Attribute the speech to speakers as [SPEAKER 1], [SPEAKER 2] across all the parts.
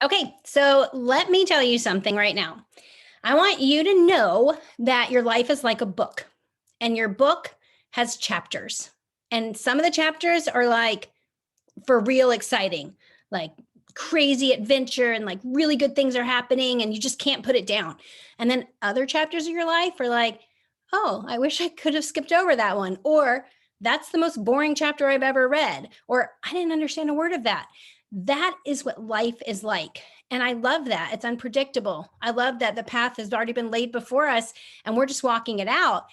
[SPEAKER 1] Okay, so let me tell you something right now. I want you to know that your life is like a book, and your book has chapters. And some of the chapters are like for real exciting, like crazy adventure and like really good things are happening and you just can't put it down. And then other chapters of your life are like, oh, I wish I could have skipped over that one. Or that's the most boring chapter I've ever read. Or I didn't understand a word of that. That is what life is like. And I love that. It's unpredictable. I love that the path has already been laid before us and we're just walking it out,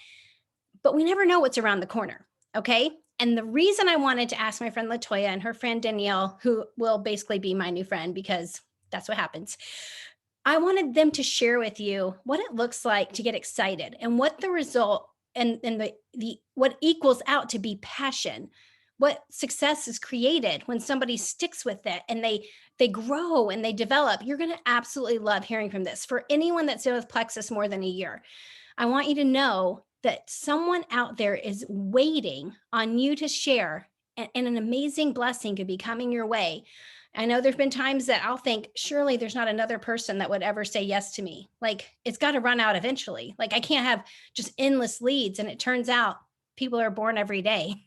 [SPEAKER 1] but we never know what's around the corner. Okay. And the reason I wanted to ask my friend Latoya and her friend Danielle, who will basically be my new friend because that's what happens, I wanted them to share with you what it looks like to get excited and what the result and the what equals out to be passion, what success is created when somebody sticks with it and they grow and they develop. You're going to absolutely love hearing from this. For anyone that's been with Plexus more than a year, I want you to know that someone out there is waiting on you to share, and an amazing blessing could be coming your way. I know there's been times that I'll think, surely there's not another person that would ever say yes to me. Like, it's got to run out eventually. Like, I can't have just endless leads. And it turns out people are born every day.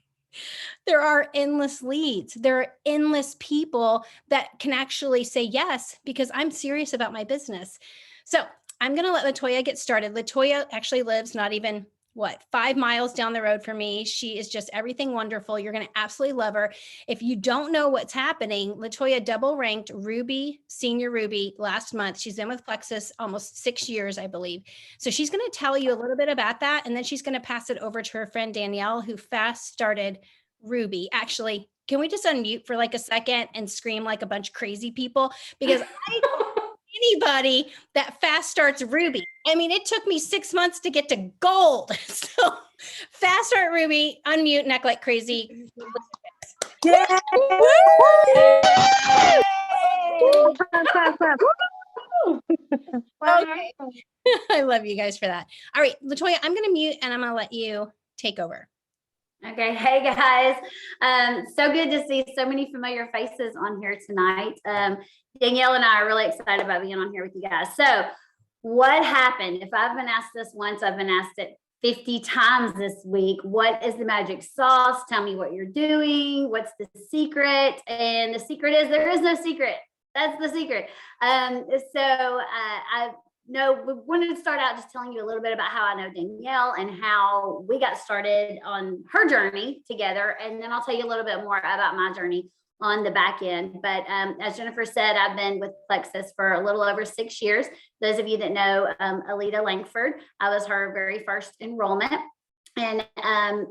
[SPEAKER 1] There are endless leads. There are endless people that can actually say yes because I'm serious about my business. So I'm going to let Latoya get started. Latoya actually lives not even 5 miles down the road from me. She is just everything wonderful. You're going to absolutely love her. If you don't know what's happening, Latoya double ranked Ruby, senior Ruby last month. She's been with Plexus almost 6 years, I believe. So she's going to tell you a little bit about that. And then she's going to pass it over to her friend Danielle, who fast started Ruby. Actually, can we just unmute for like a second and scream like a bunch of crazy people? Because I anybody that fast starts Ruby. I mean, it took me 6 months to get to gold. So fast start Ruby, unmute and act like crazy.
[SPEAKER 2] Yeah.
[SPEAKER 1] Okay. I love you guys for that. All right, Latoya, I'm going to mute and I'm going to let you take over.
[SPEAKER 3] Okay. Hey guys. So good to see so many familiar faces on here tonight. Danielle and I are really excited about being on here with you guys. So what happened? If I've been asked this once, I've been asked it 50 times this week. What is the magic sauce? Tell me what you're doing. What's the secret? And the secret is there is no secret. That's the secret. We wanted to start out just telling you a little bit about how I know Danielle and how we got started on her journey together. And then I'll tell you a little bit more about my journey on the back end. But as Jennifer said, I've been with Plexus for a little over 6 years. Those of you that know Alita Langford, I was her very first enrollment. And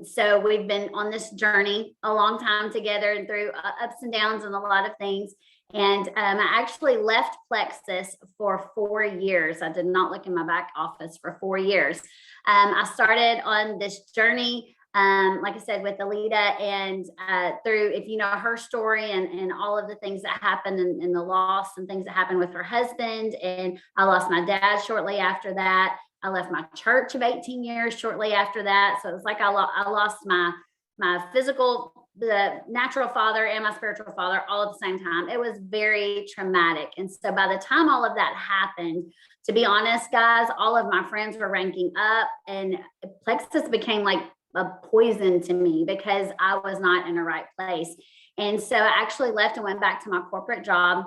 [SPEAKER 3] so we've been on this journey a long time together and through ups and downs and a lot of things. And I actually left Plexus for 4 years. I did not look in my back office for 4 years. I started on this journey, like I said, with Alita, and through, if you know her story and all of the things that happened and the loss and things that happened with her husband. And I lost my dad shortly after that. I left my church of 18 years shortly after that. So it was like I lost my physical, the natural father and my spiritual father all at the same time. It was very traumatic. And so by the time all of that happened, to be honest, guys, all of my friends were ranking up and Plexus became like a poison to me because I was not in the right place. And so I actually left and went back to my corporate job.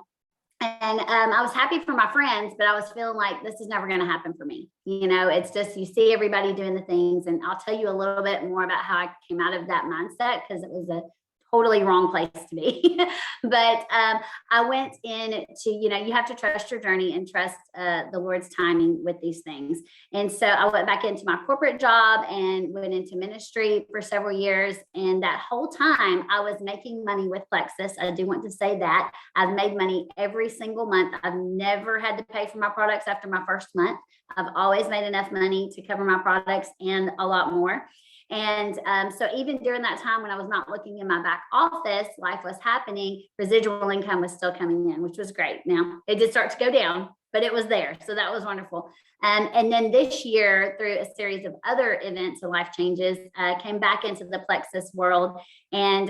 [SPEAKER 3] And I was happy for my friends, but I was feeling like this is never going to happen for me. You know, it's just, you see everybody doing the things. And I'll tell you a little bit more about how I came out of that mindset because it was a totally wrong place to be. But I went in to, you have to trust your journey and trust the Lord's timing with these things. And so I went back into my corporate job and went into ministry for several years. And that whole time I was making money with Plexus. I do want to say that I've made money every single month. I've never had to pay for my products after my first month. I've always made enough money to cover my products and a lot more. And so even during that time when I was not looking in my back office, life was happening, residual income was still coming in, which was great. Now it did start to go down, but it was there. So that was wonderful. And then this year, through a series of other events and life changes, came back into the Plexus world and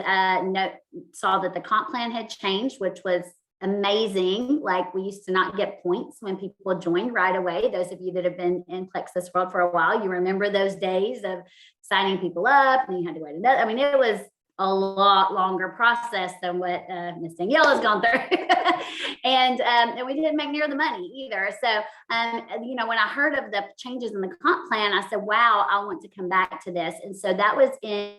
[SPEAKER 3] saw that the comp plan had changed, which was amazing. Like, we used to not get points when people joined right away. Those of you that have been in Plexus world for a while, you remember those days of signing people up and you had to wait another. I mean, it was a lot longer process than what Miss Danielle has gone through. and we didn't make near the money either. So, you know, when I heard of the changes in the comp plan, I said, wow, I want to come back to this. And so that was in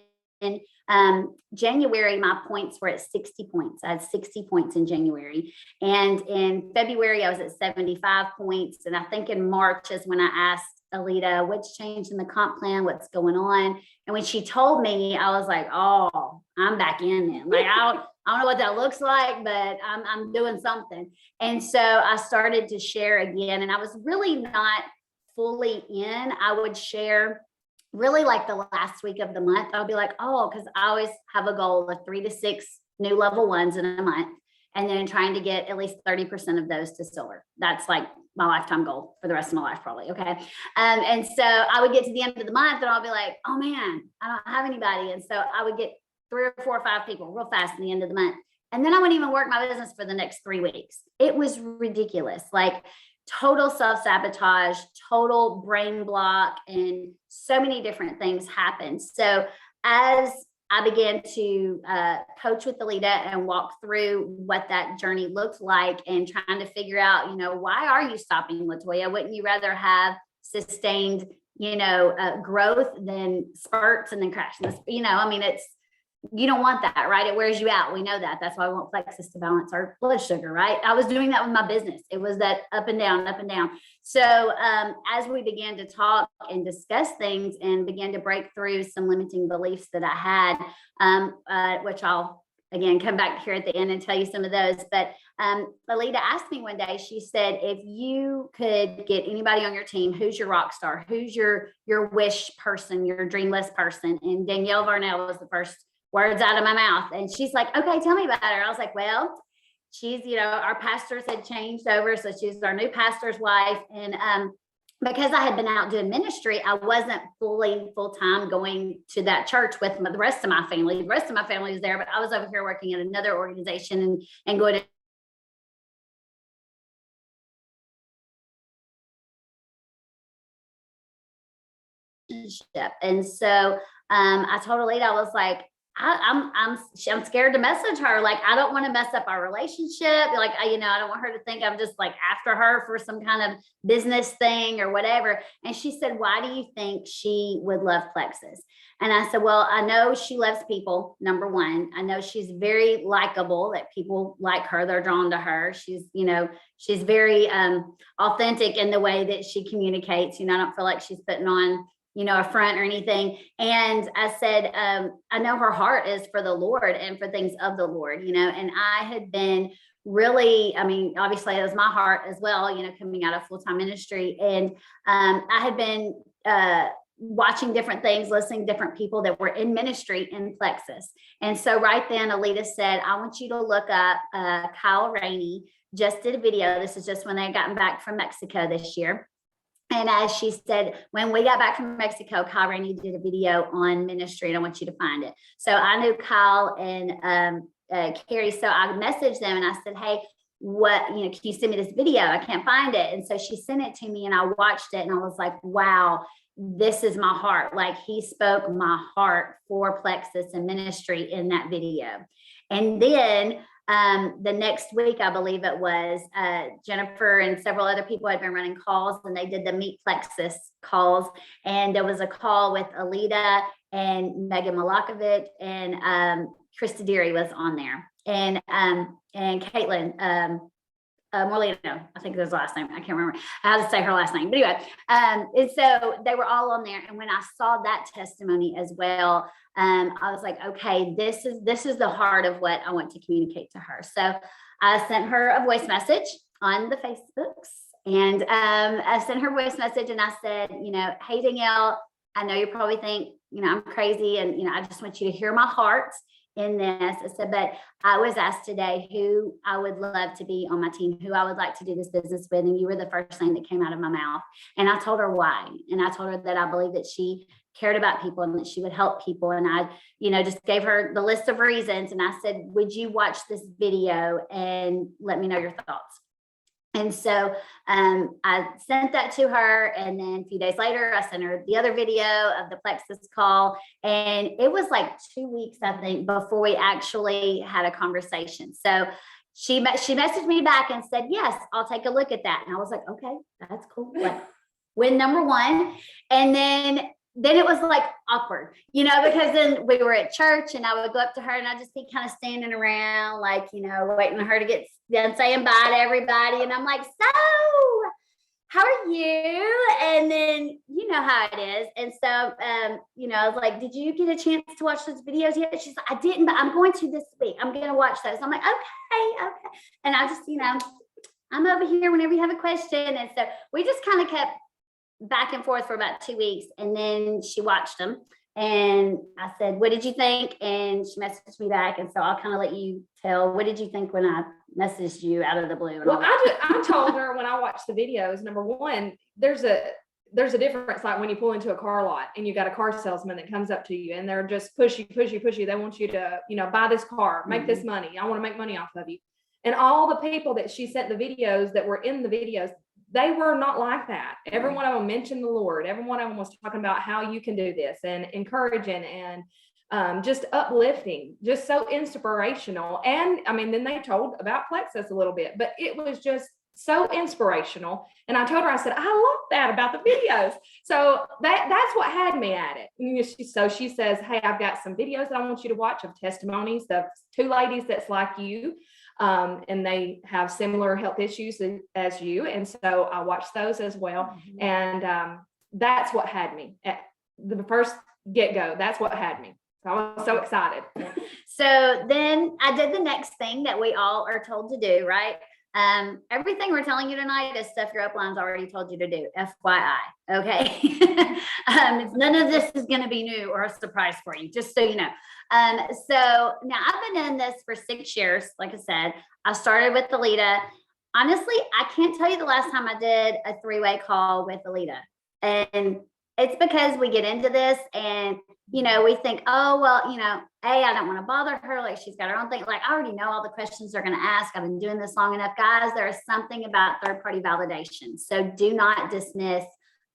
[SPEAKER 3] January. My points were at 60 points. I had 60 points in January. And in February, I was at 75 points. And I think in March is when I asked Alita, what's changed in the comp plan? What's going on? And when she told me, I was like, oh, I'm back in then. Like, I don't know what that looks like, but I'm doing something. And so I started to share again, and I was really not fully in. I would share really like the last week of the month. I'll be like, oh, because I always have a goal of 3 to 6 new level ones in a month, and then trying to get at least 30% of those to silver. That's like my lifetime goal for the rest of my life, probably. Okay. And so I would get to the end of the month and I'll be like, oh man, I don't have anybody. And so I would get 3 or 4 or 5 people real fast in the end of the month. And then I wouldn't even work my business for the next 3 weeks. It was ridiculous. Like, total self-sabotage, total brain block, and so many different things happened. So as I began to coach with Alita and walk through what that journey looked like, and trying to figure out, you know, why are you stopping, Latoya? Wouldn't you rather have sustained, you know, growth than spurts and then crashes? You know, I mean, you don't want that, right? It wears you out. We know that. That's why I want Plexus to balance our blood sugar, right? I was doing that with my business. It was that up and down, up and down. So as we began to talk and discuss things and began to break through some limiting beliefs that I had, which I'll, again, come back here at the end and tell you some of those. But Alita asked me one day, she said, if you could get anybody on your team, who's your rock star? Who's your wish person, your dream list person? And Danielle Varnell was the first words out of my mouth. And she's like, okay, tell me about her. I was like, well, she's, you know, our pastors had changed over. So she's our new pastor's wife. And because I had been out doing ministry, I wasn't fully full-time going to that church with the rest of my family. The rest of my family was there, but I was over here working at another organization and going to. And so I told Alita, I was like, I'm scared to message her. Like, I don't want to mess up our relationship. Like, I don't want her to think I'm just like after her for some kind of business thing or whatever. And she said, why do you think she would love Plexus? And I said, well, I know she loves people. Number one, I know she's very likable, that people like her. They're drawn to her. She's very authentic in the way that she communicates. I don't feel like she's putting on a front or anything. And I said, I know her heart is for the Lord and for things of the Lord, and I had been really, obviously it was my heart as well, coming out of full-time ministry. And I had been watching different things, listening to different people that were in ministry in Plexus. And so right then, Alita said, I want you to look up Kyle Rainey just did a video. This is just when they had gotten back from Mexico this year. And as she said, when we got back from Mexico, Kyle Rainey did a video on ministry, and I want you to find it. So I knew Kyle and Carrie. So I messaged them and I said, hey, can you send me this video? I can't find it. And so she sent it to me and I watched it and I was like, wow, this is my heart. Like, he spoke my heart for Plexus and ministry in that video. And then the next week, I believe it was, Jennifer and several other people had been running calls, and they did the Meet Plexus calls. And there was a call with Alita and Megan Malakovich, and Krista Deary was on there, and Caitlin Morlino, I think was the last name. I can't remember how to say her last name, but anyway, and so they were all on there. And when I saw that testimony as well, I was like, okay, this is the heart of what I want to communicate to her. So I sent her a voice message on the Facebooks, and I sent her a voice message and I said, hey, Danielle, I know you probably think, I'm crazy, and, I just want you to hear my heart in this. I said, but I was asked today who I would love to be on my team, who I would like to do this business with. And you were the first thing that came out of my mouth. And I told her why. And I told her that I believe that she cared about people and that she would help people. And I, just gave her the list of reasons. And I said, would you watch this video and let me know your thoughts? And so I sent that to her. And then a few days later, I sent her the other video of the Plexus call. And it was like 2 weeks, I think, before we actually had a conversation. So she messaged me back and said, yes, I'll take a look at that. And I was like, okay, that's cool. Like, win number one. And then it was like awkward, because then we were at church and I would go up to her and I'd just be kind of standing around, like, waiting for her to get done saying bye to everybody. And I'm like, so how are you? And then, you know how it is. And so, I was like, did you get a chance to watch those videos yet? She's like, I didn't, but I'm going to this week. I'm going to watch those. I'm like, okay. And I just, I'm over here whenever you have a question. And so we just kind of kept back and forth for about 2 weeks. And then she watched them. And I said, what did you think? And she messaged me back. And so I'll kind of let you tell, what did you think when I messaged you out of the blue?
[SPEAKER 2] Well, I told her when I watched the videos, number one, there's a difference, like when you pull into a car lot and you got a car salesman that comes up to you and they're just push you. They want you to, buy this car, make this money. I want to make money off of you. And all the people that she sent the videos that were in the videos, they were not like that. Every one of them mentioned the Lord. Every one of them was talking about how you can do this and encouraging and just uplifting, just so inspirational. And I mean, then they told about Plexus a little bit, but it was just so inspirational. And I told her, I said, I love that about the videos. So that's what had me at it. And so she says, hey, I've got some videos that I want you to watch of testimonies of 2 ladies that's like you. And they have similar health issues as you. And so I watched those as well. Mm-hmm. And that's what had me at the first get-go. That's what had me. So I was so excited.
[SPEAKER 3] So then I did the next thing that we all are told to do, right? Everything we're telling you tonight is stuff your upline's already told you to do, FYI. Okay. None of this is going to be new or a surprise for you, just so you know. So now I've been in this for 6 years. Like I said, I started with Alita. Honestly, I can't tell you the last time I did a 3-way call with Alita. And it's because we get into this and, we think, oh, well, I don't want to bother her. Like, she's got her own thing. Like, I already know all the questions they're going to ask. I've been doing this long enough. Guys, there is something about third-party validation. So do not dismiss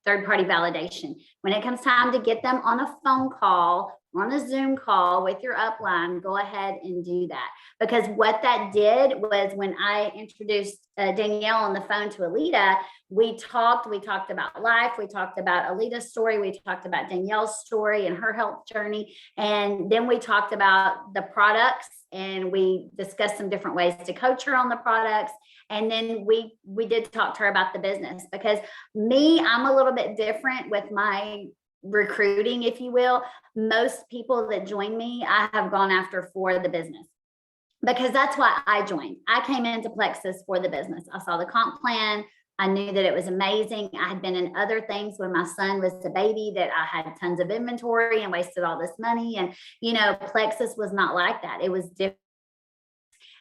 [SPEAKER 3] third-party validation. When it comes time to get them on a phone call, on a Zoom call with your upline, go ahead and do that. Because what that did was when I introduced Danielle on the phone to Alita, we talked about life. We talked about Alita's story. We talked about Danielle's story and her health journey. And then we talked about the products and we discussed some different ways to coach her on the products. And then we did talk to her about the business, because I'm a little bit different with my recruiting, if you will. Most people that join me, I have gone after for the business, because that's why I joined. I came into Plexus for the business. I saw the comp plan. I knew that it was amazing. I had been in other things when my son was a baby that I had tons of inventory and wasted all this money. And, Plexus was not like that. It was different.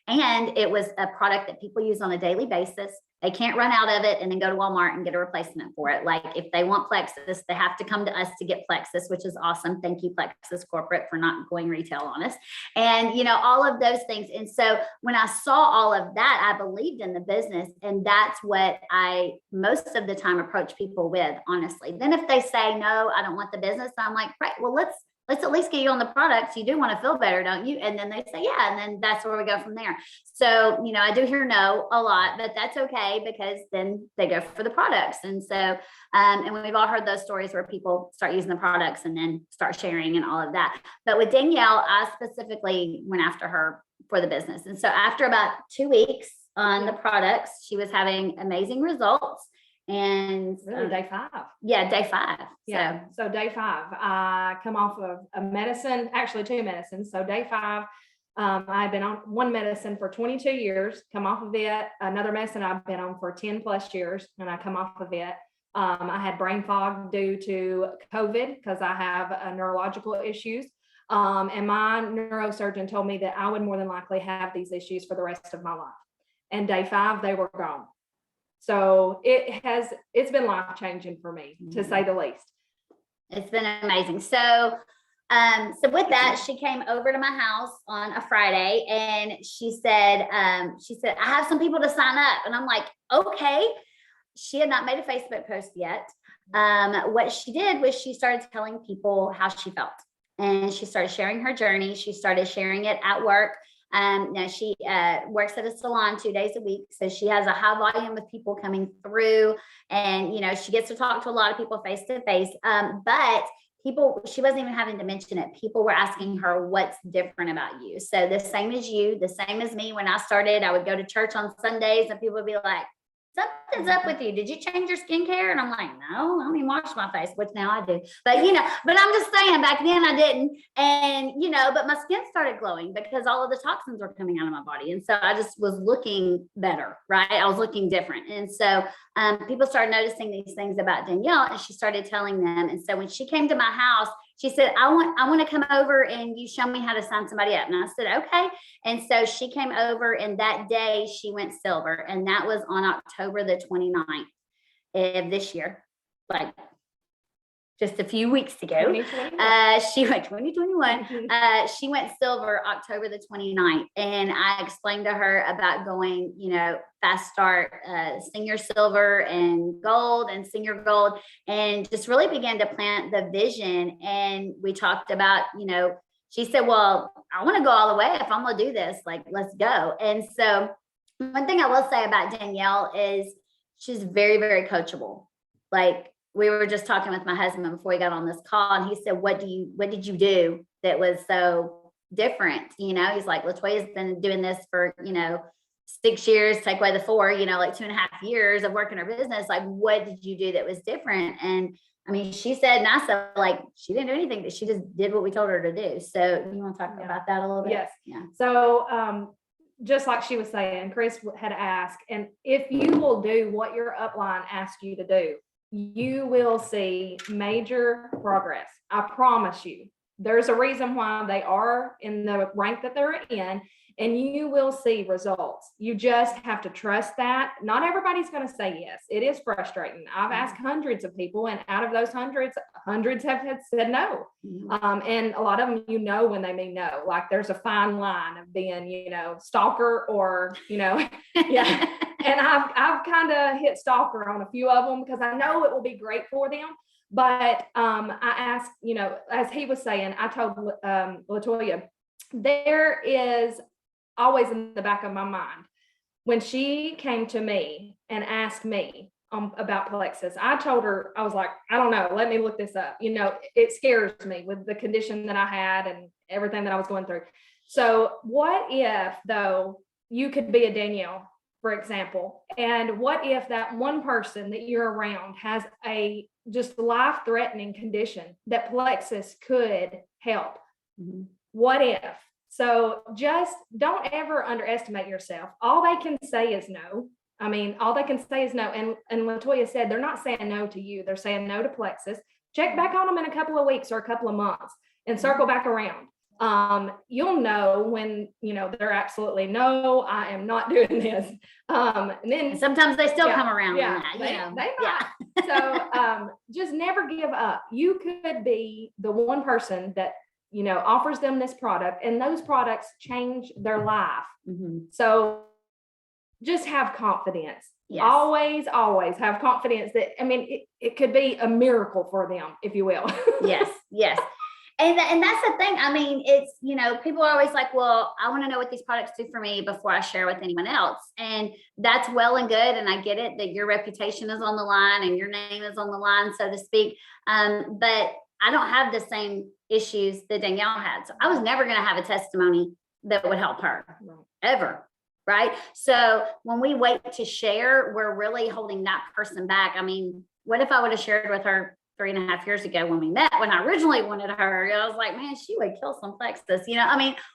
[SPEAKER 3] And it was a product that people use on a daily basis. They can't run out of it and then go to Walmart and get a replacement for it. Like, if they want Plexus, they have to come to us to get Plexus, which is awesome. Thank you, Plexus Corporate, for not going retail on us. And, all of those things. And so when I saw all of that, I believed in the business. And that's what I most of the time approach people with, honestly. Then if they say, no, I don't want the business, I'm like, right, well, let's at least get you on the products. You do want to feel better, don't you? And then they say, yeah. And then that's where we go from there. So, I do hear no a lot, but that's okay, because then they go for the products. And so, and we've all heard those stories where people start using the products and then start sharing and all of that. But with Danielle, I specifically went after her for the business. And so after about 2 weeks on the products, she was having amazing results. And
[SPEAKER 2] really day 5.
[SPEAKER 3] Yeah, day 5.
[SPEAKER 2] Yeah. So day 5, I come off of a medicine, actually 2 medicines. So day 5, I've been on one medicine for 22 years, come off of it. Another medicine I've been on for 10 plus years, and I come off of it. I had brain fog due to COVID because I have neurological issues. And my neurosurgeon told me that I would more than likely have these issues for the rest of my life. And day 5, they were gone. So it's been life-changing for me, to say the least.
[SPEAKER 3] It's been amazing. So with that, she came over to my house on a Friday and she said, I have some people to sign up. And I'm like, okay. She had not made a Facebook post yet. What she did was she started telling people how she felt, and she started sharing her journey. She started sharing it at work. Now she works at a salon 2 days a week. So she has a high volume of people coming through, and, she gets to talk to a lot of people face to face. But she wasn't even having to mention it. People were asking her, what's different about you? So the same as you, the same as me. When I started, I would go to church on Sundays and people would be like, something's up with you. Did you change your skincare? And I'm like, no, I don't even wash my face, which now I do. But, but I'm just saying back then I didn't. And, but my skin started glowing because all of the toxins were coming out of my body. And so I just was looking better, right? I was looking different. And so people started noticing these things about Danielle, and she started telling them. And so when she came to my house, she said, I want to come over and you show me how to sign somebody up. And I said, okay. And so she came over, and that day she went silver. And that was on October the 29th of this year, like just a few weeks ago.
[SPEAKER 2] 2021.
[SPEAKER 3] She went 2021. She went silver October the 29th. And I explained to her about going, fast start, senior silver and gold and senior gold, and just really began to plant the vision. And we talked about, she said, well, I want to go all the way. If I'm going to do this, like, let's go. And so one thing I will say about Danielle is she's very, very coachable. Like, we were just talking with my husband before we got on this call, and he said, what did you do that was so different? He's like, Latoya's been doing this for, 6 years, take away the 4, like 2.5 years of working her business. Like, what did you do that was different? And I mean, she said, and I said, like, she didn't do anything, that she just did what we told her to do. So you want to talk about that a little bit?
[SPEAKER 2] Yes.
[SPEAKER 3] Yeah.
[SPEAKER 2] So, just like she was saying, Chris had asked, and if you will do what your upline asks you to do, you will see major progress. I promise you. There's a reason why they are in the rank that they're in, and you will see results. You just have to trust that. Not everybody's going to say yes. It is frustrating. I've asked hundreds of people, and out of those hundreds have said no. And a lot of them, when they mean no, like there's a fine line of being, stalker or, yeah. And I've kind of hit stalker on a few of them because I know it will be great for them. But I asked, as he was saying, I told Latoya, there is always in the back of my mind, when she came to me and asked me about Plexus, I told her, I was like, I don't know, let me look this up. It scares me with the condition that I had and everything that I was going through. So what if, though, you could be a Danielle, for example, and what if that one person that you're around has a just life-threatening condition that Plexus could help? What if? So just don't ever underestimate yourself. All they can say is no. I mean, all they can say is no. And Latoya said, they're not saying no to you. They're saying no to Plexus. Check back on them in a couple of weeks or a couple of months and circle back around. You'll know when, they're absolutely no, I am not doing this. And then
[SPEAKER 3] sometimes they still come around.
[SPEAKER 2] Yeah,
[SPEAKER 3] on that,
[SPEAKER 2] they might. So just never give up. You could be the one person that, offers them this product, and those products change their life. So just have confidence. Yes. Always have confidence that, it could be a miracle for them, if you will.
[SPEAKER 3] Yes. And that's the thing. I mean, it's, people are always like, well, I want to know what these products do for me before I share with anyone else. And that's well and good. And I get it that your reputation is on the line and your name is on the line, so to speak. But I don't have the same issues that Danielle had. So I was never going to have a testimony that would help her ever. Right. So when we wait to share, we're really holding that person back. I mean, what if I would have shared with her 3.5 years ago when we met, when I originally wanted her? I was like, man, she would kill some Plexus.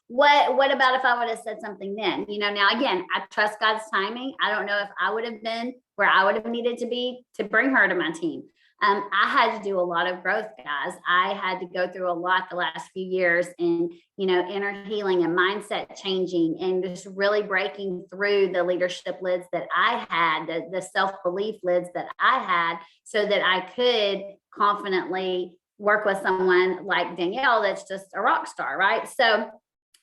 [SPEAKER 3] What about if I would have said something then? Now, again, I trust God's timing. I don't know if I would have been where I would have needed to be to bring her to my team. I had to do a lot of growth, guys. I had to go through a lot the last few years in, inner healing and mindset changing, and just really breaking through the leadership lids that I had, the self-belief lids that I had, so that I could confidently work with someone like Danielle that's just a rock star, right? So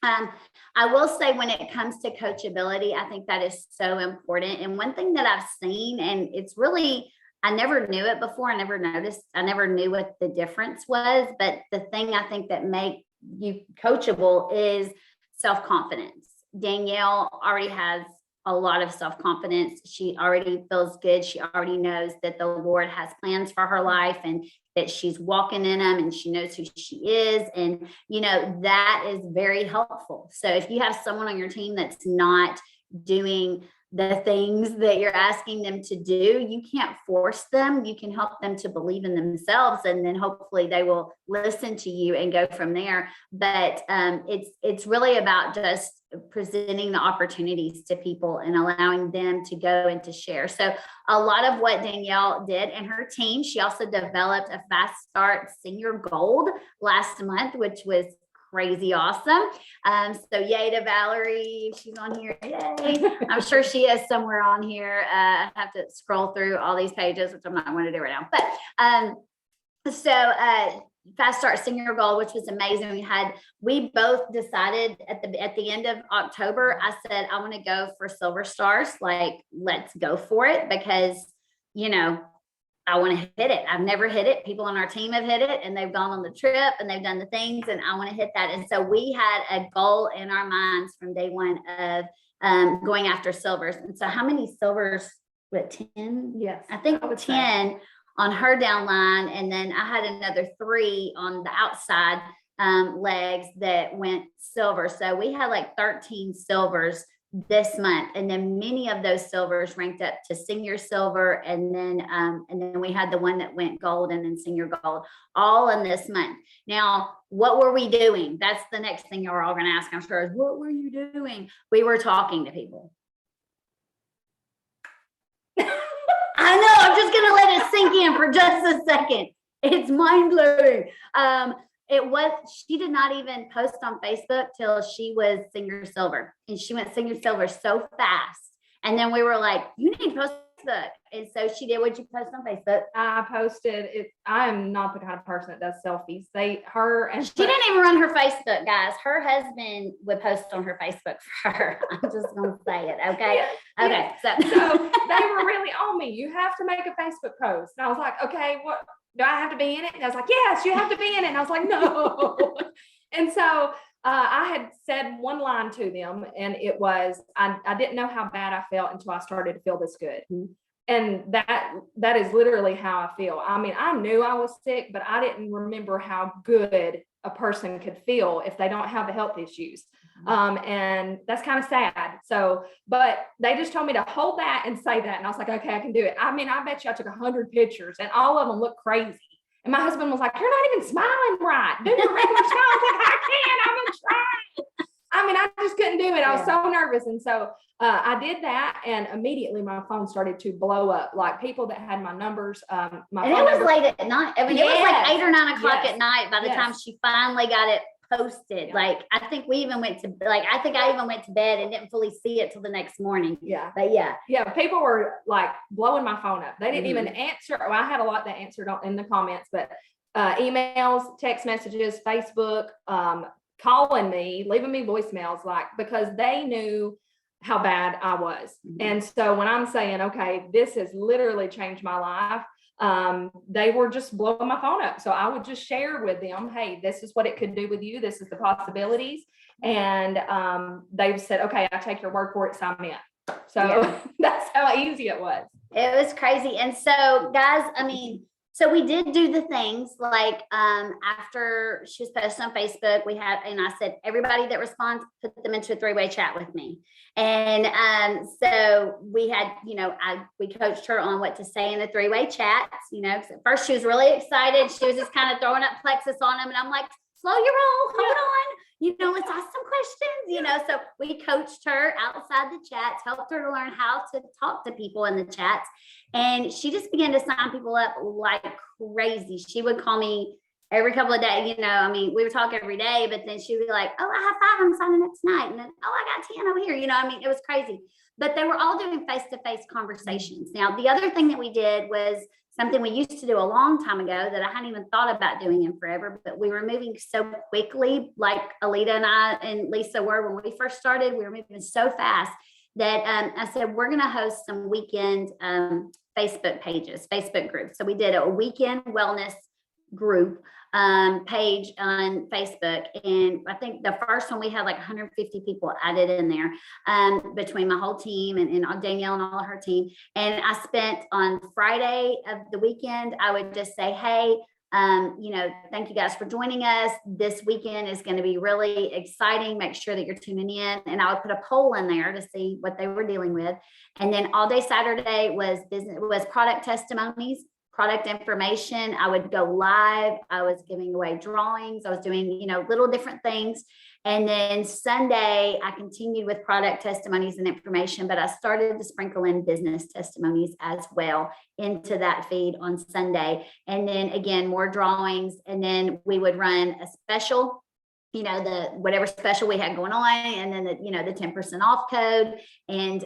[SPEAKER 3] I will say when it comes to coachability, I think that is so important. And one thing that I've seen, and it's really, I never knew it before, I never noticed, I never knew what the difference was. But the thing I think that make you coachable is self-confidence. Danielle already has a lot of self-confidence. She already feels good. She already knows that the Lord has plans for her life and that she's walking in them, and she knows who she is. And, you know, that is very helpful. So if you have someone on your team that's not doing the things that you're asking them to do, you can't force them. You can help them to believe in themselves, and then hopefully they will listen to you and go from there. But it's really about just presenting the opportunities to people and allowing them to go and to share. So a lot of what Danielle did and her team, she also developed a Fast Start Senior Gold last month, which was crazy awesome. So yay to Valerie. She's on here. Yay. I'm sure she is somewhere on here. I have to scroll through all these pages, which I'm not going to do right now. But Fast Start Senior Goal, which was amazing. We both decided at the end of October, I said, I want to go for silver stars. Like, let's go for it, because, you know, I want to hit it. I've never hit it. People on our team have hit it, and they've gone on the trip and they've done the things, and I want to hit that. And so we had a goal in our minds from day one of going after silvers. And so how many silvers? What, 10?
[SPEAKER 2] Yes.
[SPEAKER 3] I think 10 on her downline. And then I had another 3 on the outside legs that went silver. So we had like 13 silvers this month, and then many of those silvers ranked up to senior silver, and then we had the one that went gold and then senior gold, all in this month. Now, what were we doing? That's the next thing you're all going to ask, I'm sure, is what were you doing? We were talking to people. I know, I'm just going to let it sink in for just a second. It's mind blowing. She did not even post on Facebook till she was senior silver, and she went senior silver so fast. And then we were like, you need to post Facebook. And so she did. What'd you post on Facebook?
[SPEAKER 2] I posted it. I am not the kind of person that does selfies. She
[SPEAKER 3] didn't even run her Facebook, guys. Her husband would post on her Facebook for her. I'm just gonna say it. Okay.
[SPEAKER 2] Yeah,
[SPEAKER 3] okay.
[SPEAKER 2] Yeah. So they were really on me. You have to make a Facebook post. And I was like, okay, what do I have to be in it? And I was like, yes, you have to be in it. And I was like, no. And so I had said one line to them, and it was, I didn't know how bad I felt until I started to feel this good. Mm-hmm. And that is literally how I feel. I mean, I knew I was sick, but I didn't remember how good a person could feel if they don't have the health issues. Mm-hmm. And that's kind of sad. So, but they just told me to hold that and say that. And I was like, okay, I can do it. I mean, I bet you I took 100 pictures and all of them look crazy. And my husband was like, you're not even smiling right. Do your regular smile. I was like, I can't, I'm going to try. I mean, I just couldn't do it. I was so nervous. And so I did that, and immediately my phone started to blow up. Like, people that had my numbers,
[SPEAKER 3] and it was late at night. I mean, it was like 8 or 9 o'clock at night by the time she finally got it posted. Like, I think I even went to bed and didn't fully see it till the next morning.
[SPEAKER 2] Yeah.
[SPEAKER 3] But
[SPEAKER 2] people were like blowing my phone up. They didn't even answer. Well, I had a lot that answered in the comments, but emails, text messages, Facebook, calling me, leaving me voicemails, like, because they knew how bad I was. Mm-hmm. And so when I'm saying, okay, this has literally changed my life, they were just blowing my phone up. So I would just share with them, hey, this is what it could do with you. This is the possibilities. And they've said, okay, I take your word for it, sign me up. So that's how easy it was.
[SPEAKER 3] It was crazy. And so, guys, I mean, so we did do the things like after she was posted on Facebook, and I said, everybody that responds, put them into a 3-way chat with me. And so we had, we coached her on what to say in the 3-way chats. At first she was really excited. She was just kind of throwing up Plexus on them. And I'm like, slow your roll, hold on. Let's ask some questions, So we coached her outside the chats, helped her to learn how to talk to people in the chats. And she just began to sign people up like crazy. She would call me every couple of days, we would talk every day, but then she would be like, oh, I have 5, I'm signing up tonight. And then, oh, I got 10 over here. It was crazy. But they were all doing face-to-face conversations. Now, the other thing that we did was something we used to do a long time ago that I hadn't even thought about doing in forever, but we were moving so quickly, like Alita and I and Lisa were when we first started. We were moving so fast that I said, we're going to host some weekend Facebook pages, Facebook groups. So we did a weekend wellness group page on Facebook. And I think the first one we had like 150 people added in there between my whole team and Danielle and all of her team. And I spent on Friday of the weekend, I would just say, hey, thank you guys for joining us. This weekend is going to be really exciting. Make sure that you're tuning in. And I would put a poll in there to see what they were dealing with. And then all day Saturday was product testimonies, product information. I would go live. I was giving away drawings. I was doing, little different things. And then Sunday, I continued with product testimonies and information, but I started to sprinkle in business testimonies as well into that feed on Sunday. And then again, more drawings. And then we would run a special, the whatever special we had going on, and then the 10% off code. And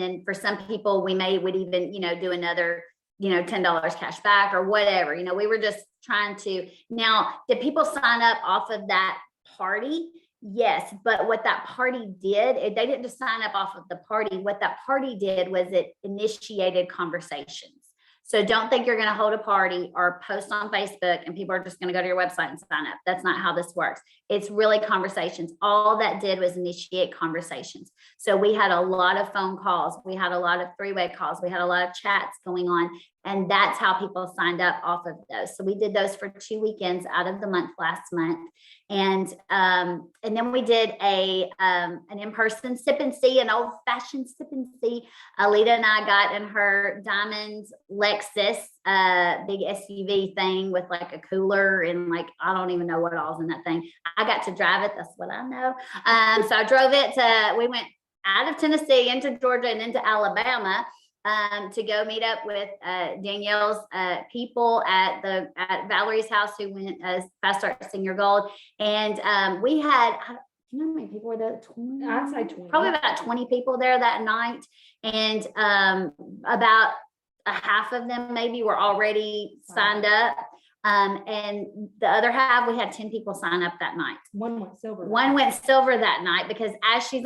[SPEAKER 3] then for some people, would even, do another $10 cash back or whatever. We were just trying to. Now, did people sign up off of that party? Yes, but what that party did, they didn't just sign up off of the party. What that party did was it initiated conversations. So don't think you're going to hold a party or post on Facebook and people are just going to go to your website and sign up. That's not how this works. It's really conversations. All that did was initiate conversations. So we had a lot of phone calls. We had a lot of three-way calls. We had a lot of chats going on. And that's how people signed up off of those. So we did those for 2 weekends out of the month last month. And then we did an in-person sip and see, an old-fashioned sip and see. Alita and I got in her diamond Lexus, big SUV thing with like a cooler and like, I don't even know what all's in that thing. I got to drive it. That's what I know. So I drove it we went out of Tennessee into Georgia and into Alabama to go meet up with Danielle's people at Valerie's house who went as Fast Start Senior Gold. And we had, you know how many people were there? 20?
[SPEAKER 2] I'd say 20.
[SPEAKER 3] Probably about 20 people there that night. And about a half of them maybe were already signed up. And the other half, we had 10 people sign up that night.
[SPEAKER 2] One went silver.
[SPEAKER 3] One went silver that night because as she's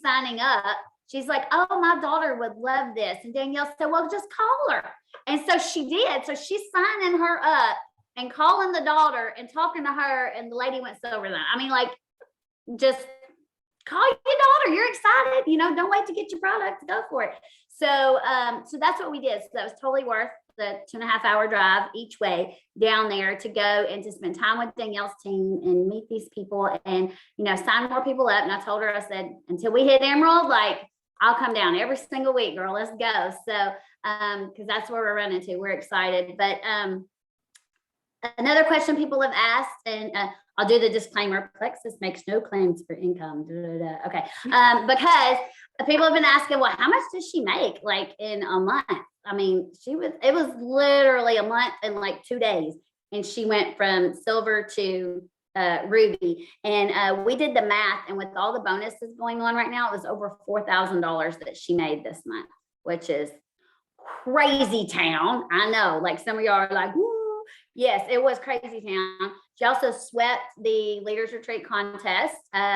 [SPEAKER 3] signing up, she's like, oh, my daughter would love this. And Danielle said, well, just call her. And so she did. So she's signing her up and calling the daughter and talking to her. And the lady went silver then. I mean, like, just call your daughter. You're excited. Don't wait to get your product. Go for it. So that's what we did. So that was totally worth the 2.5-hour drive each way down there to go and to spend time with Danielle's team and meet these people and, sign more people up. And I told her, I said, until we hit Emerald, like, I'll come down every single week, girl. Let's go. So, because that's where we're running to. We're excited. But another question people have asked, and I'll do the disclaimer: Plexus makes no claims for income. Okay, because people have been asking, well, how much does she make, like in a month? I mean, it was literally a month and like 2 days, and she went from silver to ruby. And we did the math, and with all the bonuses going on right now, it was over $4,000 that she made this month, which is crazy town. I know, like some of y'all are like, woo. Yes, it was crazy town. She also swept the Leaders Retreat contest,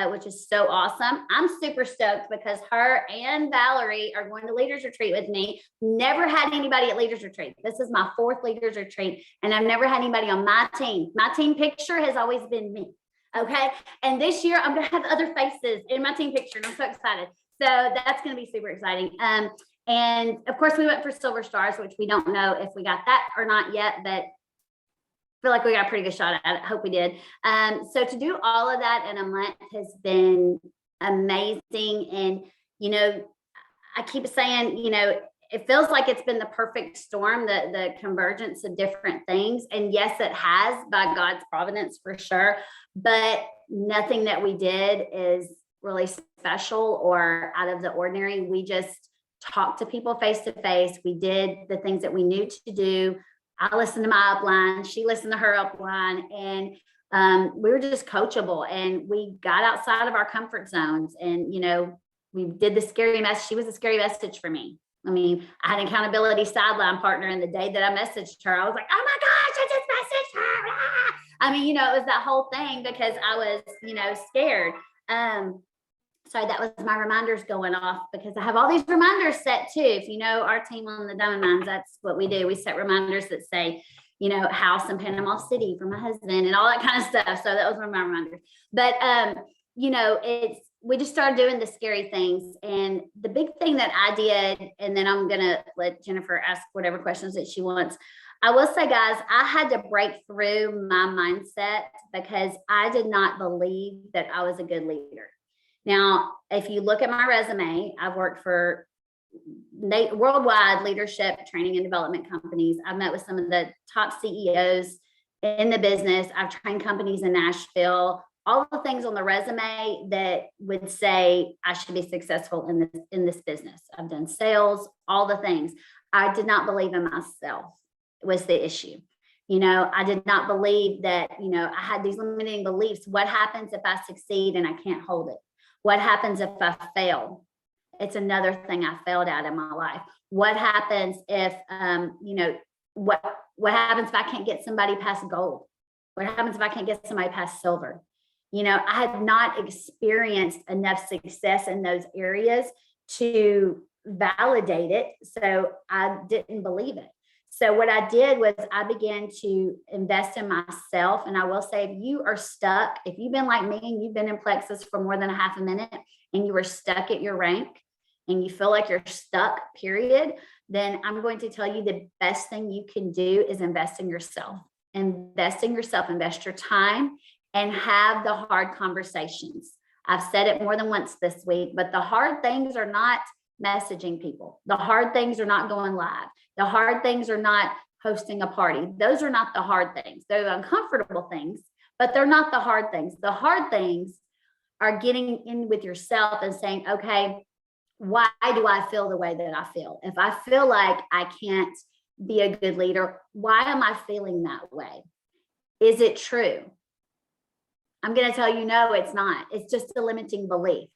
[SPEAKER 3] which is so awesome. I'm super stoked because her and Valerie are going to Leaders Retreat with me. Never had anybody at Leaders Retreat. This is my 4th Leaders Retreat, and I've never had anybody on my team. My team picture has always been me. Okay. And this year I'm going to have other faces in my team picture, and I'm so excited. So that's going to be super exciting. And of course we went for Silver Stars, which we don't know if we got that or not yet, but feel like we got a pretty good shot at it. Hope we did. So to do all of that in a month has been amazing. And, I keep saying, it feels like it's been the perfect storm, the convergence of different things. And yes, it has, by God's providence for sure. But nothing that we did is really special or out of the ordinary. We just talked to people face to face. We did the things that we knew to do. I listened to my upline, she listened to her upline, and we were just coachable, and we got outside of our comfort zones. And, we did the scary message. She was a scary message for me. I mean, I had an accountability sideline partner, and the day that I messaged her, I was like, oh my gosh, I just messaged her. Ah! I mean, you know, it was that whole thing because I was, you know, scared. So that was my reminders going off, because I have all these reminders set too. If you know our team on the Diamond Mines, that's what we do. We set reminders that say, you know, house in Panama City for my husband and all that kind of stuff. So that was one of my reminders. But, you know, we just started doing the scary things. And the big thing that I did, and then I'm going to let Jennifer ask whatever questions that she wants. I will say, guys, I had to break through my mindset because I did not believe that I was a good leader. Now, if you look at my resume, I've worked for worldwide leadership training and development companies. I've met with some of the top CEOs in the business. I've trained companies in Nashville, all the things on the resume that would say I should be successful in this business. I've done sales, all the things. I did not believe in myself was the issue. You know, I did not believe that, you know, I had these limiting beliefs. What happens if I succeed and I can't hold it? What happens if I fail? It's another thing I failed at in my life. What happens if, you know, what happens if I can't get somebody past gold? What happens if I can't get somebody past silver? You know, I had not experienced enough success in those areas to validate it. So I didn't believe it. So what I did was I began to invest in myself. And I will say, if you are stuck, if you've been like me and you've been in Plexus for more than a half a minute and you were stuck at your rank and you feel like you're stuck, period, then I'm going to tell you the best thing you can do is invest in yourself. Invest in yourself, invest your time, and have the hard conversations. I've said it more than once this week, but the hard things are not messaging people. The hard things are not going live. The hard things are not hosting a party. Those are not the hard things. They're the uncomfortable things, but they're not the hard things. The hard things are getting in with yourself and saying, okay, why do I feel the way that I feel? If I feel like I can't be a good leader, why am I feeling that way? Is it true? I'm going to tell you, no, it's not. It's just a limiting belief.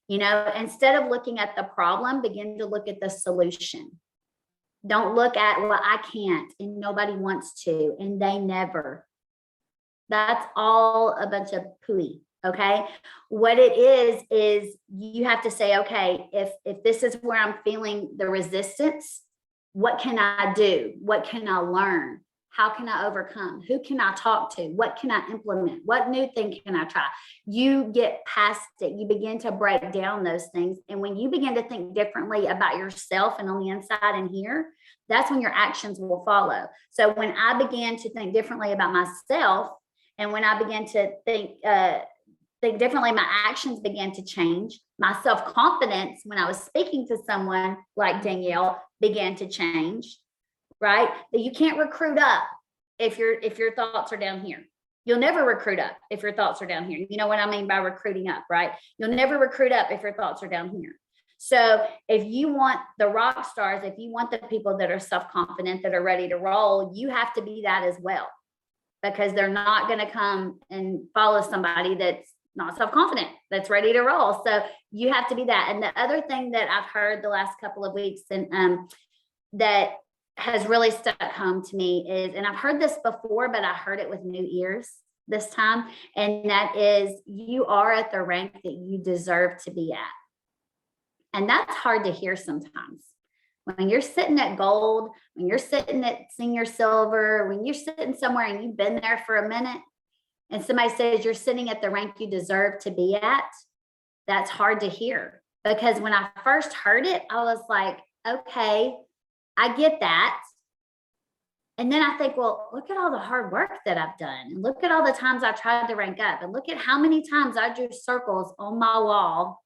[SPEAKER 3] You know, instead of looking at the problem, begin to look at the solution. Don't look at, well, I can't, and nobody wants to, and they never. That's all a bunch of pooey. Okay. What it is you have to say, okay, if this is where I'm feeling the resistance, what can I do? What can I learn? How can I overcome? Who can I talk to? What can I implement? What new thing can I try? You get past it. You begin to break down those things. And when you begin to think differently about yourself and on the inside and here, that's when your actions will follow. So when I began to think differently about myself, and when I began to think differently, my actions began to change. My self-confidence when I was speaking to someone like Danielle began to change. Right? That you can't recruit up if your thoughts are down here. You'll never recruit up if your thoughts are down here. You know what I mean by recruiting up, right? You'll never recruit up if your thoughts are down here. So if you want the rock stars, if you want the people that are self-confident, that are ready to roll, you have to be that as well, because they're not going to come and follow somebody that's not self-confident, that's ready to roll. So you have to be that. And the other thing that I've heard the last couple of weeks and that has really stuck home to me is, and I've heard this before, but I heard it with new ears this time. And that is, you are at the rank that you deserve to be at. And that's hard to hear sometimes. When you're sitting at gold, when you're sitting at senior silver, when you're sitting somewhere and you've been there for a minute and somebody says you're sitting at the rank you deserve to be at, that's hard to hear. Because when I first heard it, I was like, okay, I get that. And then I think, well, look at all the hard work that I've done. And look at all the times I tried to rank up. And look at how many times I drew circles on my wall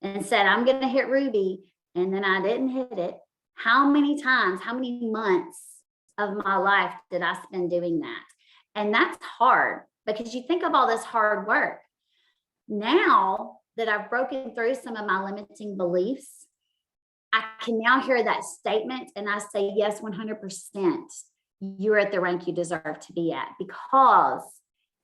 [SPEAKER 3] and said, I'm going to hit Ruby. And then I didn't hit it. How many times, how many months of my life did I spend doing that? And that's hard, because you think of all this hard work. Now that I've broken through some of my limiting beliefs, I can now hear that statement and I say, yes, 100%, you're at the rank you deserve to be at, because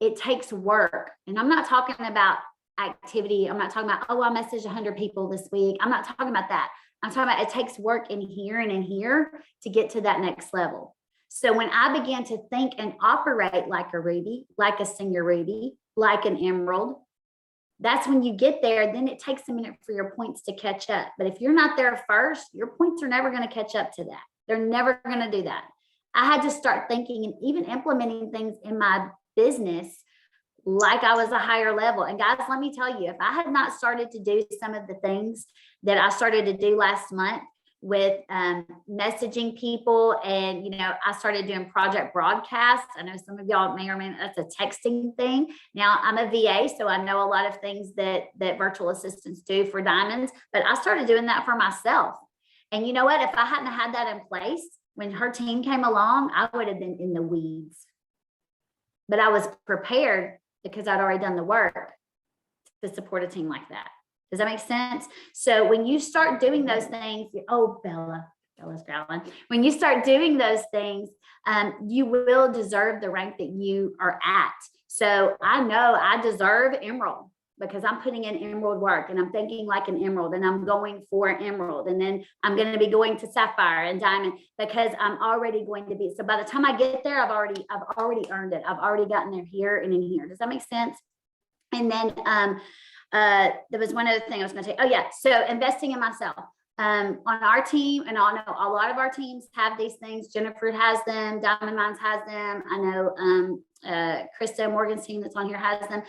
[SPEAKER 3] it takes work. And I'm not talking about activity. I'm not talking about, oh, I messaged 100 people this week. I'm not talking about that. I'm talking about it takes work in here and in here to get to that next level. So when I began to think and operate like a ruby, like a senior ruby, like an emerald, that's when you get there. Then it takes a minute for your points to catch up. But if you're not there first, your points are never going to catch up to that. They're never going to do that. I had to start thinking and even implementing things in my business like I was a higher level. And guys, let me tell you, if I had not started to do some of the things that I started to do last month with messaging people, and, you know, I started doing project broadcasts. I know some of y'all may or may not, that's a texting thing. Now I'm a VA, so I know a lot of things that virtual assistants do for diamonds, but I started doing that for myself. And you know what? If I hadn't had that in place, when her team came along, I would have been in the weeds. But I was prepared because I'd already done the work to support a team like that. Does that make sense? So when you start doing those things, oh, Bella's growling. When you start doing those things, you will deserve the rank that you are at. So I know I deserve emerald because I'm putting in emerald work and I'm thinking like an emerald and I'm going for emerald. And then I'm going to be going to sapphire and diamond because I'm already going to be. So by the time I get there, I've already earned it. I've already gotten there here and in here. Does that make sense? And then there was one other thing I was going to say. Oh yeah. So investing in myself. On our team, and I know a lot of our teams have these things. Jennifer has them, Diamond Minds has them. I know Krista Morgan's team that's on here has them.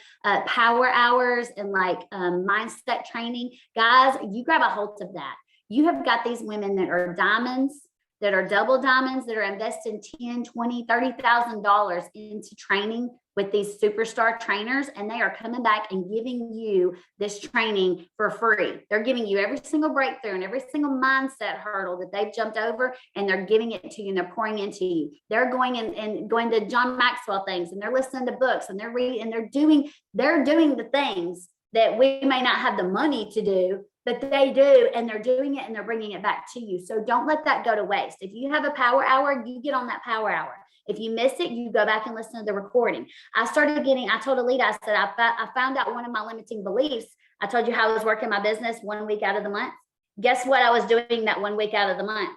[SPEAKER 3] Power hours and like mindset training. Guys, you grab a hold of that. You have got these women that are diamonds, that are double diamonds, that are investing $10,000, $20,000, $30,000 into training with these superstar trainers, and they are coming back and giving you this training for free. They're giving you every single breakthrough and every single mindset hurdle that they've jumped over, and they're giving it to you and they're pouring into you. They're going and going to John Maxwell things, and they're listening to books, and they're reading, and they're doing the things that we may not have the money to do, but they do, and they're doing it and they're bringing it back to you. So don't let that go to waste. If you have a power hour, you get on that power hour. If you miss it, you go back and listen to the recording. I told Alita, I said, I found out one of my limiting beliefs. I told you how I was working my business 1 week out of the month. Guess what I was doing that 1 week out of the month?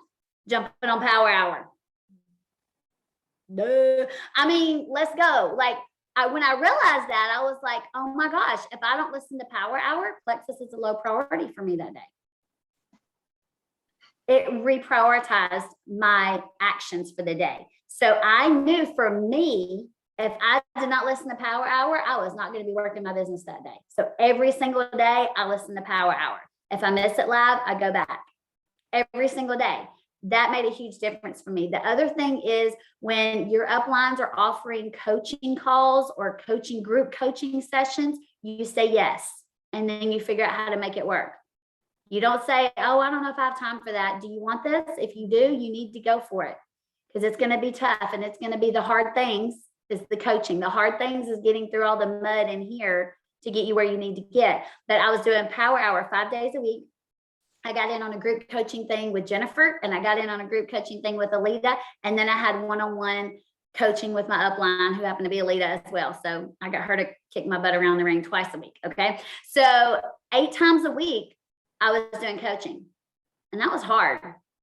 [SPEAKER 3] Jumping on power hour. Duh. I mean, let's go. Like, when I realized that, I was like, oh my gosh, if I don't listen to power hour, Plexus is a low priority for me that day. It reprioritized my actions for the day. So I knew for me, if I did not listen to power hour, I was not going to be working my business that day. So every single day I listen to power hour. If I miss it live, I go back every single day. That made a huge difference for me. The other thing is when your uplines are offering coaching calls or group coaching sessions, you say yes, and then you figure out how to make it work. You don't say, oh, I don't know if I have time for that. Do you want this? If you do, you need to go for it, because it's going to be tough, and it's going to be the hard things is the coaching. The hard things is getting through all the mud in here to get you where you need to get. But I was doing power hour 5 days a week. I got in on a group coaching thing with Jennifer, and I got in on a group coaching thing with Alita. And then I had one-on-one coaching with my upline, who happened to be Alita as well. So I got her to kick my butt around the ring twice a week. Okay. So 8 times a week, I was doing coaching, and that was hard.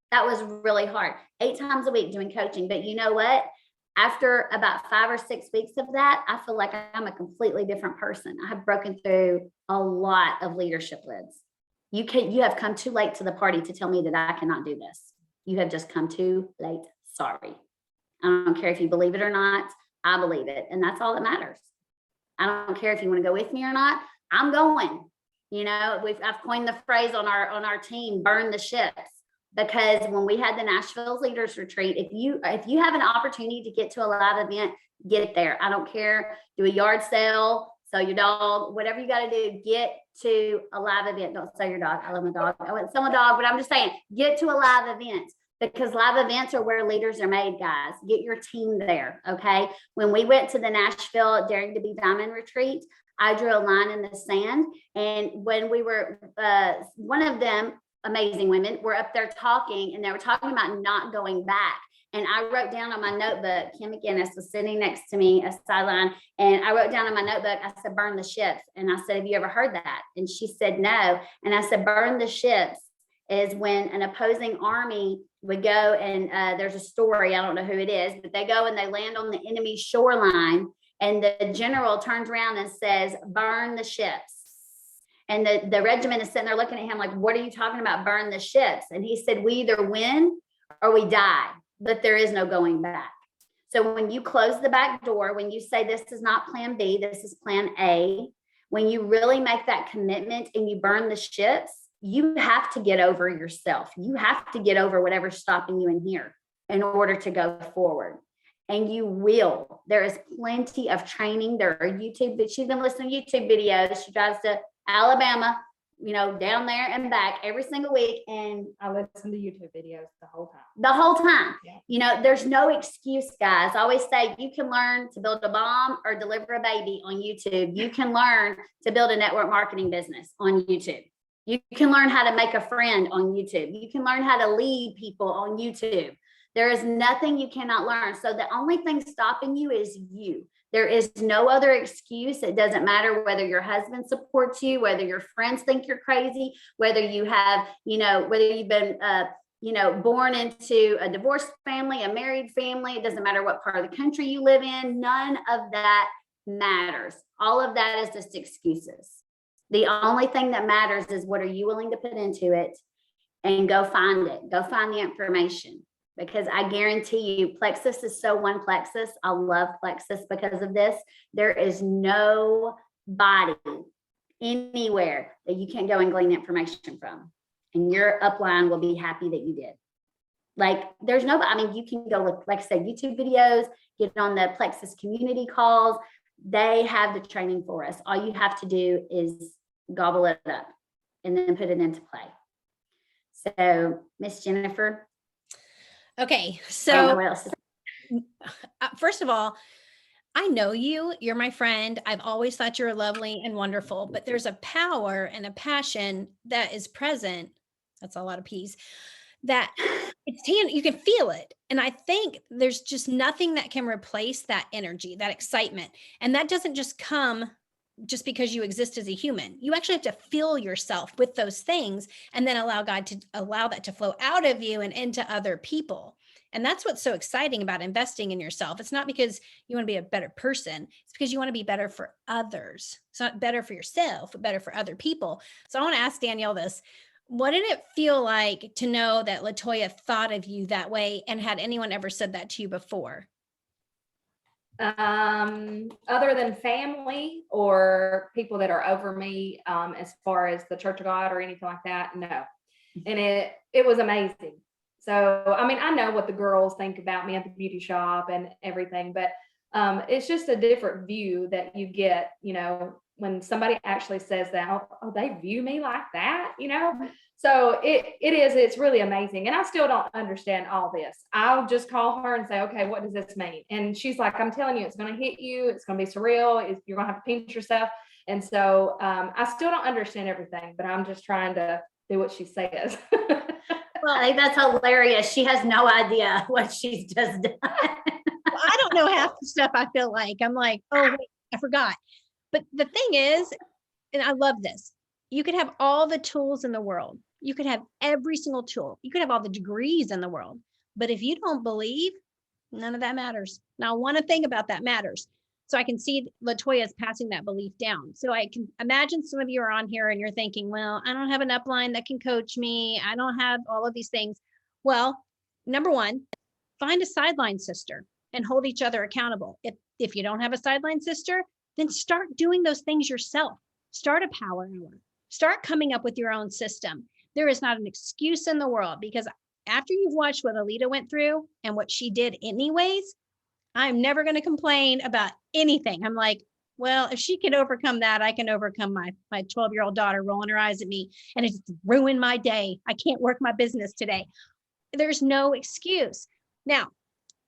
[SPEAKER 3] That was really hard. 8 times a week doing coaching. But you know what? After about 5 or 6 weeks of that, I feel like I'm a completely different person. I have broken through a lot of leadership lids. You have come too late to the party to tell me that I cannot do this. You have just come too late. Sorry. I don't care if you believe it or not. I believe it. And that's all that matters. I don't care if you want to go with me or not. I'm going. You know, I've coined the phrase on our team, burn the ships. Because when we had the Nashville Leaders Retreat, if you have an opportunity to get to a live event, get there. I don't care. Do a yard sale, sell your dog, whatever you got to do, get to a live event. Don't sell your dog. I love my dog. I wouldn't sell my dog, but I'm just saying, get to a live event, because live events are where leaders are made, guys. Get your team there, okay? When we went to the Nashville Daring to Be Diamond Retreat, I drew a line in the sand. And when we were, one of them, amazing women, were up there talking, and they were talking about not going back. And I wrote down on my notebook, Kim McGinnis was sitting next to me, a sideline, and I wrote down on my notebook, I said, burn the ships. And I said, have you ever heard that? And she said, no. And I said, burn the ships is when an opposing army would go and there's a story, I don't know who it is, but they go and they land on the enemy shoreline, and the general turns around and says, burn the ships. And the regiment is sitting there looking at him like, what are you talking about, burn the ships? And he said, we either win or we die, but there is no going back. So when you close the back door, when you say this is not plan B, this is plan A, when you really make that commitment and you burn the ships, you have to get over yourself. You have to get over whatever's stopping you in here in order to go forward. And you will. There is plenty of training. There are YouTube, but she's been listening to YouTube videos. She drives to Alabama, down there and back every single week. And
[SPEAKER 2] I listen to YouTube videos the whole time.
[SPEAKER 3] The whole time.
[SPEAKER 2] Yeah.
[SPEAKER 3] There's no excuse, guys. I always say you can learn to build a bomb or deliver a baby on YouTube. You can learn to build a network marketing business on YouTube. You can learn how to make a friend on YouTube. You can learn how to lead people on YouTube. There is nothing you cannot learn. So the only thing stopping you is you. There is no other excuse. It doesn't matter whether your husband supports you, whether your friends think you're crazy, whether you have, whether you've been, born into a divorced family, a married family. It doesn't matter what part of the country you live in. None of that matters. All of that is just excuses. The only thing that matters is what are you willing to put into it, and go find it. Go find the information. Because I guarantee you, Plexus is so one Plexus. I love Plexus because of this. There is no body anywhere that you can't go and glean information from. And your upline will be happy that you did. Like, there's no, you can go look, like I said, YouTube videos, get on the Plexus community calls. They have the training for us. All you have to do is gobble it up and then put it into play. So, Miss Jennifer.
[SPEAKER 1] Okay, so first of all, I know you. You're my friend. I've always thought you're lovely and wonderful, but there's a power and a passion that is present. That's a lot of P's. That you can feel it. And I think there's just nothing that can replace that energy, that excitement. And that doesn't just come just because you exist as a human. You actually have to fill yourself with those things and then allow God to allow that to flow out of you and into other people. And that's what's so exciting about investing in yourself. It's not because you want to be a better person. It's because you want to be better for others. It's not better for yourself, but better for other people. So I want to ask Danielle this. What did it feel like to know that Latoya thought of you that way? And had anyone ever said that to you before?
[SPEAKER 2] Other than family or people that are over me, as far as the Church of God or anything like that, no. And it was amazing. So, I know what the girls think about me at the beauty shop and everything, but it's just a different view that you get, when somebody actually says that, oh, they view me like that, So it's really amazing. And I still don't understand all this. I'll just call her and say, okay, what does this mean? And she's like, I'm telling you, it's going to hit you. It's going to be surreal. You're going to have to pinch yourself. And so I still don't understand everything, but I'm just trying to do what she says.
[SPEAKER 3] Well, I think that's hilarious. She has no idea what she's just done.
[SPEAKER 1] Well, I don't know half the stuff. I feel like I'm like, oh, wait, I forgot. But the thing is, and I love this, you could have all the tools in the world. You could have every single tool. You could have all the degrees in the world. But if you don't believe, none of that matters. Now, one thing about that matters. So I can see Latoya's passing that belief down. So I can imagine some of you are on here and you're thinking, well, I don't have an upline that can coach me. I don't have all of these things. Well, number one, find a sideline sister and hold each other accountable. If you don't have a sideline sister, then start doing those things yourself. Start a power hour. Start coming up with your own system. There is not an excuse in the world, because after you've watched what Alita went through and what she did anyways, I'm never going to complain about anything. I'm like, well, if she can overcome that, I can overcome my 12-year-old daughter rolling her eyes at me and it's ruined my day. I can't work my business today. There's no excuse. Now,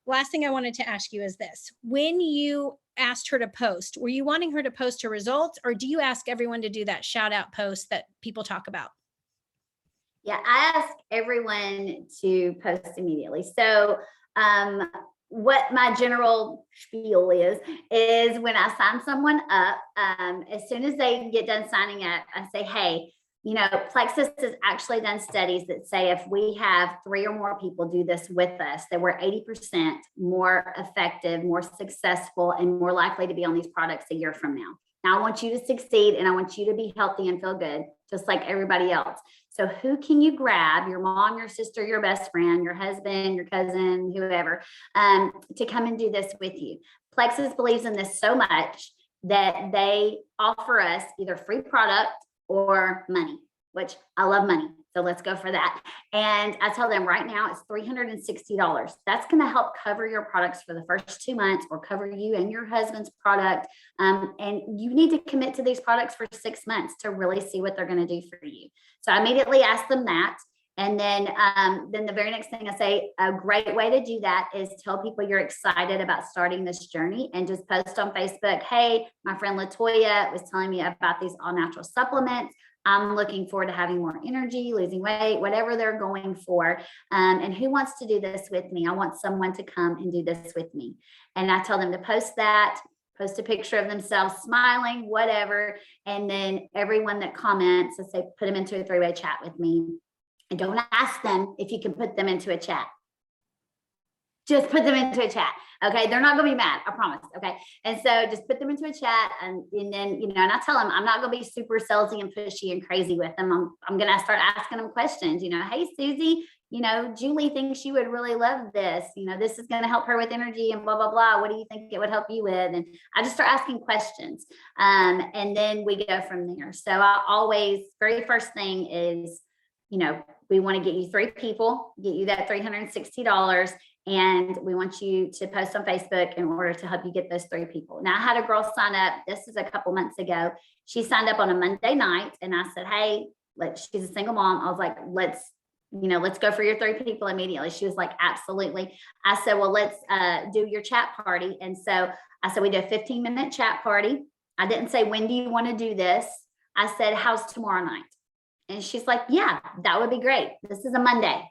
[SPEAKER 1] last thing I wanted to ask you is this. When you asked her to post, were you wanting her to post her results, or do you ask everyone to do that shout out post that people talk about?
[SPEAKER 3] Yeah, I ask everyone to post immediately. So what my general spiel is when I sign someone up, as soon as they get done signing up, I say, hey, You know, Plexus has actually done studies that say if we have 3 or more people do this with us, that we're 80% more effective, more successful, and more likely to be on these products a year from now. Now, I want you to succeed and I want you to be healthy and feel good, just like everybody else. So who can you grab, your mom, your sister, your best friend, your husband, your cousin, whoever, to come and do this with you? Plexus believes in this so much that they offer us either free product or money, which I love money. So let's go for that. And I tell them right now it's $360. That's going to help cover your products for the first 2 months or cover you and your husband's product. And you need to commit to these products for 6 months to really see what they're going to do for you. So I immediately ask them that. And then the very next thing I say, a great way to do that is tell people you're excited about starting this journey and just post on Facebook, hey, my friend Latoya was telling me about these all natural supplements. I'm looking forward to having more energy, losing weight, whatever they're going for. And who wants to do this with me? I want someone to come and do this with me. And I tell them to post that, post a picture of themselves smiling, whatever. And then everyone that comments, I say, put them into a 3-way chat with me. And don't ask them if you can put them into a chat. Just put them into a chat. Okay. They're not going to be mad. I promise. Okay. And so just put them into a chat and then, you know, and I tell them, I'm not going to be super salesy and pushy and crazy with them. I'm going to start asking them questions, you know, hey, Susie, you know, Julie thinks you would really love this. You know, this is going to help her with energy and blah, blah, blah. What do you think it would help you with? And I just start asking questions. And then we go from there. So I always, very first thing is, you know, we want to get you 3 people, get you that $360. And we want you to post on Facebook in order to help you get those 3 people. Now I had a girl sign up. This is a couple months ago. She signed up on a Monday night and I said, hey, she's a single mom. I was like, let's go for your 3 people immediately. She was like, absolutely. I said, well, let's do your chat party. And so I said, we do a 15-minute chat party. I didn't say, when do you want to do this? I said, how's tomorrow night? And she's like, yeah, that would be great. This is a Monday.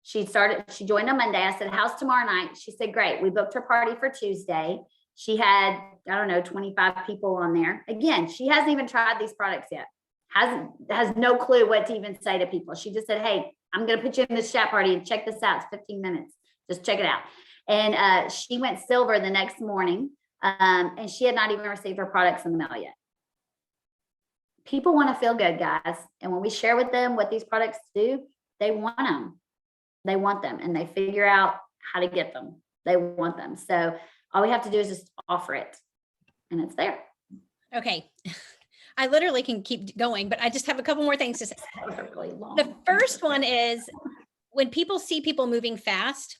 [SPEAKER 3] She joined on Monday. I said, how's tomorrow night? She said, great. We booked her party for Tuesday. She had, 25 people on there. Again, she hasn't even tried these products yet. Has no clue what to even say to people. She just said, hey, I'm going to put you in this chat party and check this out. It's 15 minutes. Just check it out. And she went silver the next morning. And she had not even received her products in the mail yet. People want to feel good, guys. And when we share with them what these products do, they want them. They want them and they figure out how to get them. They want them. So all we have to do is just offer it and it's there.
[SPEAKER 1] Okay. I literally can keep going, but I just have a couple more things to say.
[SPEAKER 3] Really long.
[SPEAKER 1] The first one is when people see people moving fast,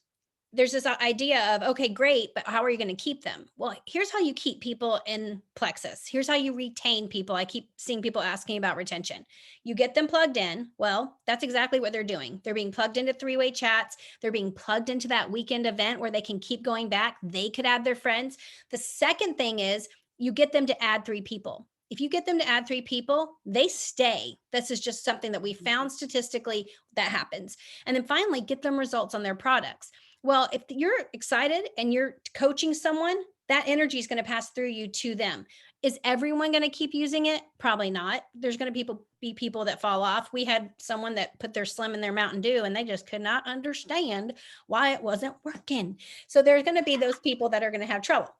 [SPEAKER 1] there's this idea of, okay, great, but how are you going to keep them? Well, here's how you keep people in Plexus. Here's how you retain people. I keep seeing people asking about retention. You get them plugged in. Well, that's exactly what they're doing. They're being plugged into 3-way chats. They're being plugged into that weekend event where they can keep going back. They could add their friends. The second thing is you get them to add 3 people. If you get them to add 3 people, they stay. This is just something that we found statistically that happens. And then finally, get them results on their products. Well, if you're excited and you're coaching someone, that energy is going to pass through you to them. Is everyone going to keep using it? Probably not. There's going to be people that fall off. We had someone that put their Slim in their Mountain Dew and they just could not understand why it wasn't working. So there's going to be those people that are going to have trouble.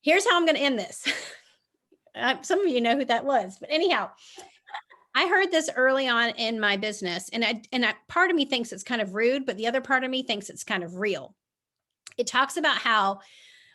[SPEAKER 1] Here's how I'm going to end this. Some of you know who that was, but anyhow, I heard this early on in my business and part of me thinks it's kind of rude, but the other part of me thinks it's kind of real. It talks about how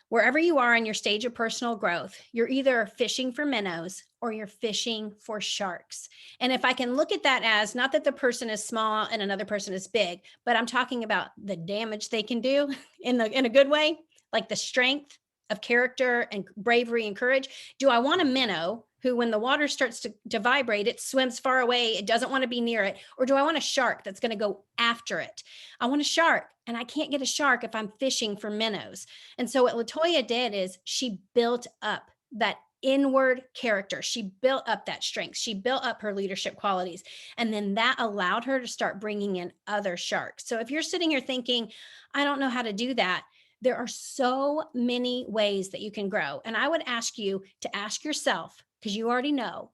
[SPEAKER 1] wherever you are in your stage of personal growth, you're either fishing for minnows or you're fishing for sharks. And if I can look at that as not that the person is small and another person is big, but I'm talking about the damage they can do in a good way, like the strength of character and bravery and courage. Do I want a minnow who, when the water starts to vibrate, it swims far away, it doesn't want to be near it? Or do I want a shark that's going to go after it? I want a shark, and I can't get a shark if I'm fishing for minnows. And so what Latoya did is she built up that inward character. She built up that strength. She built up her leadership qualities. And then that allowed her to start bringing in other sharks. So if you're sitting here thinking, I don't know how to do that, there are so many ways that you can grow. And I would ask you to ask yourself, because you already know,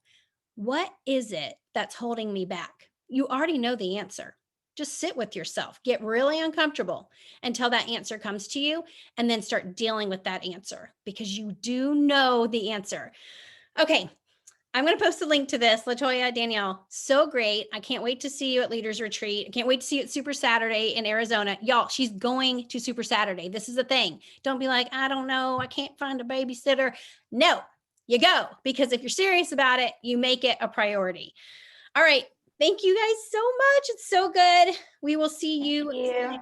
[SPEAKER 1] What is it that's holding me back? You already know the answer. Just sit with yourself, get really uncomfortable until that answer comes to you, and then start dealing with that answer because you do know the answer. Okay, I'm going to post a link to this. Latoya, Danielle, so great. I can't wait to see you at Leaders Retreat. I can't wait to see you at Super Saturday in Arizona. Y'all, she's going to Super Saturday. This is the thing. Don't be like, I don't know, I can't find a babysitter. No, you go, because if you're serious about it, you make it a priority. All right. Thank you guys so much. It's so good. We will see you.
[SPEAKER 3] Thank you.